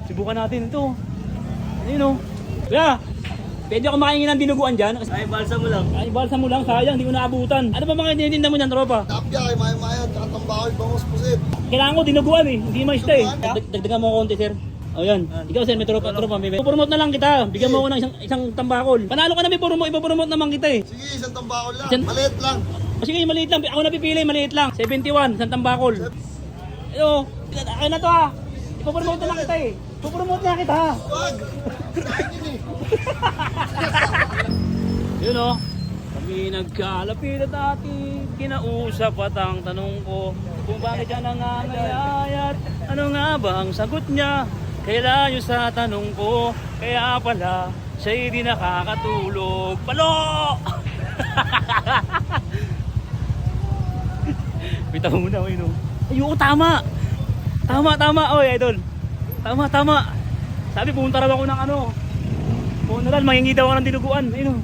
Subukan natin ito. Ayun o. Kuya, pwede ako makahingi ng dinuguan dyan? Ay, balsa mo lang. Ay, balsa mo lang, sayang, hindi ko naabutan. Ano ba mga tinitinda mo dyan, tropa? Tapya kay maya-maya, tsaka tambakol, bangos pusit. Kailangan ko dinuguan eh, hindi maista eh. Dagdagan mo ako konti, sir. O yan. Ikaw, sir, may tropa. Ipopromote na lang kita. Bigyan mo ako ng isang tambakol. Panalo ka na, ipopromote naman kita eh. Sige, isang tambakol lang. Isang- Maliit lang. O sige, maliit lang. Ako napipili, maliit lang. 71, isang tambakol. Ayo, akin na to ha. Ipopromote na lang kita eh. Ipopromote na kita ha. Wag! Kain yun eh. Yun o. Kami nagkalapit at ating kinausap at ang tanong ko kung bakit siya nangangayayat. Ano nga ba ang sagot niya? Kailan yun sa tanong ko? Kaya pala siya'y di nakakatulog. Palo! Bitaw mo na, no? Ayoko, tama! Tama, oy, idol. Tama. Sabi, pumunta raw ako ng ano. Funeral, mangingi daw ako ng dinuguan. Ayun o.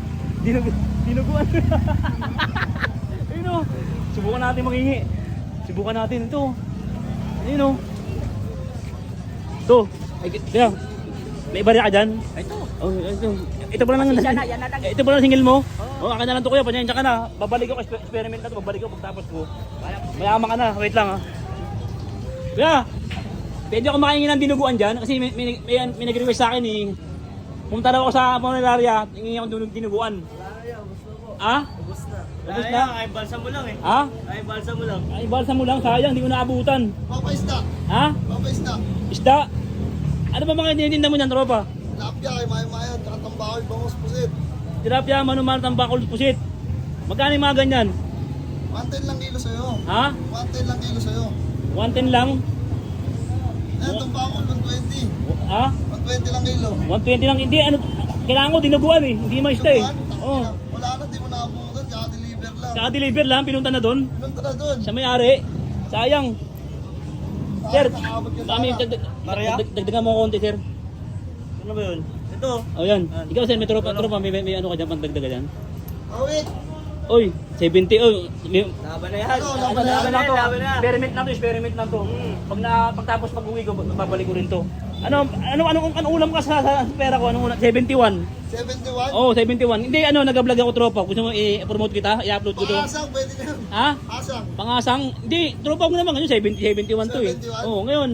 Dinuguan. Ayun o. Subukan natin mangingi. Subukan natin ito. Ayun o. Ito. Ay, kaya, may barya ka dyan? Ito. Oh, ito pala lang. Ito pala lang singil mo? Oh, akin na lang to kuya, panyensya ka na. Babalik ko, experiment na to, babalik ko pagtapos ko. Mayaman ka na, wait lang ha. Kuya, pwede ako makahingi ng dinuguan dyan kasi may nag-request sa akin eh. Pumunta daw ako sa Puneraria, hingi ako dinuguan. Ah? Ubus na. Ubus na? Ay, balsa mo lang eh. Ha? Ay, balsa mo lang. Ay, balsa mo lang, sayang, hindi ko naabutan. Papaisda. Ha? Papaisda. Isda? Ano ba mga tinitinda mo dyan, tropa? Tapya kay maya-maya, tsaka tambakol, bangos pusit. Tilapia, manuman, tambakol, pusit. Magkano yung mga ganyan? 110 lang kilo sa'yo. Ha? 110 lang kilo sa'yo. 110 lang? Eh, tambakol, 120. Ha? 120 lang kilo. 120 lang, hindi, ano, kailangan ko dinuguan eh, hindi maista eh. Oo. Wala na, di mo nakabutan, kaka-deliver lang. Kaka-deliver lang, pinunta na doon. Pinunta na doon. Sa may-ari. Sayang. Sir, Nakaabot ka kami, sana. Maria? dagdagan mo ako konti, sir. Ano ba yun? Ito. O yan. Ikaw, sir, may tropa, may ano ka dyan, pagdagdagan dyan. Awit! Oy, 70, oy. Laban na yan. Laban lang to. Laban na. Experiment lang to. Pagtapos pag-uwi ko, babalik ko rin to. Ano ulam ka sa pera ko? Anong ulam? 71. 71? Oh, 71. Hindi, nag-vlog ako, tropa. Gusto mo i-promote kita? I-upload ko to. Pangasang, pwede na yun. Ha? Asang. Pangasang? Hindi, tropa ko naman ngayon, 71 to eh. 71? Oo, ngayon.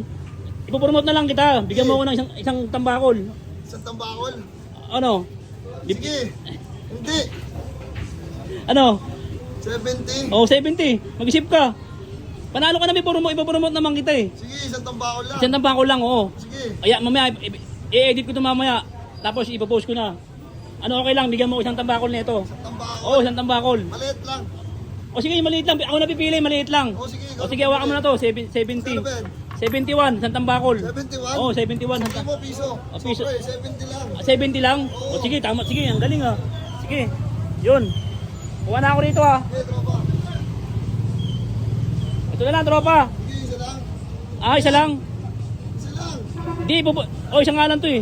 Ipopromote na lang kita. Bigyan mo ako ng isang tambakol. Isang tambakol. Ano? Sige. Hindi. Ano? 70. Oh, 70. Mag-isip ka. Panalo ka na, ipopromote naman kita eh. Sige, isang tambakol lang. Isang tambakol lang, oo. Sige. Kaya mamaya, i-edit ko ito mamaya. Tapos ipopost ko na. Ano, okay lang, bigyan mo isang tambakol nito. Tambakol. Oo, isang tambakol. Maliit lang. O sige, maliit lang. Ako napipili, maliit lang. O sige. O sige, hawakan mo na to. 70. Ano ba yan? 71, isang tambakol. 71? Oo, 71. Sige mo, piso. O, piso. Sobre, 70 lang. 70 lang? O sige, tama. Sige, ang galing ah. Sige, yun. Kuha na ako rito ah. Sige, tropa. Ito na lang, tropa. Sige, isa lang. Ah, isa lang. Isa lang. Hindi, o isang nga lang to eh.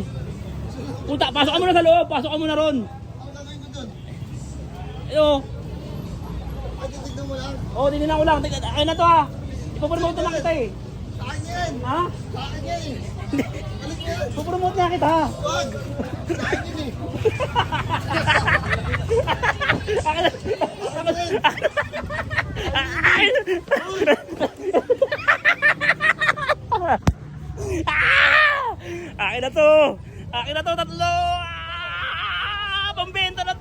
Punta, pasok ka muna sa loob. Pasok ka muna ron. Ang gagawin ko dun? Ayo. Ay, titignan mo lang. O, tininan ko lang. Akin na to ah. Ipopromote na lang kita eh. Sa akin yan. Ha? Sa akin yan eh. Balik mo yan. Ipopromote na kita ha. Wag. Sa akin yun eh. Akin na. Sa akin. Akin na to. Akin na to, tatlo. Pambenta na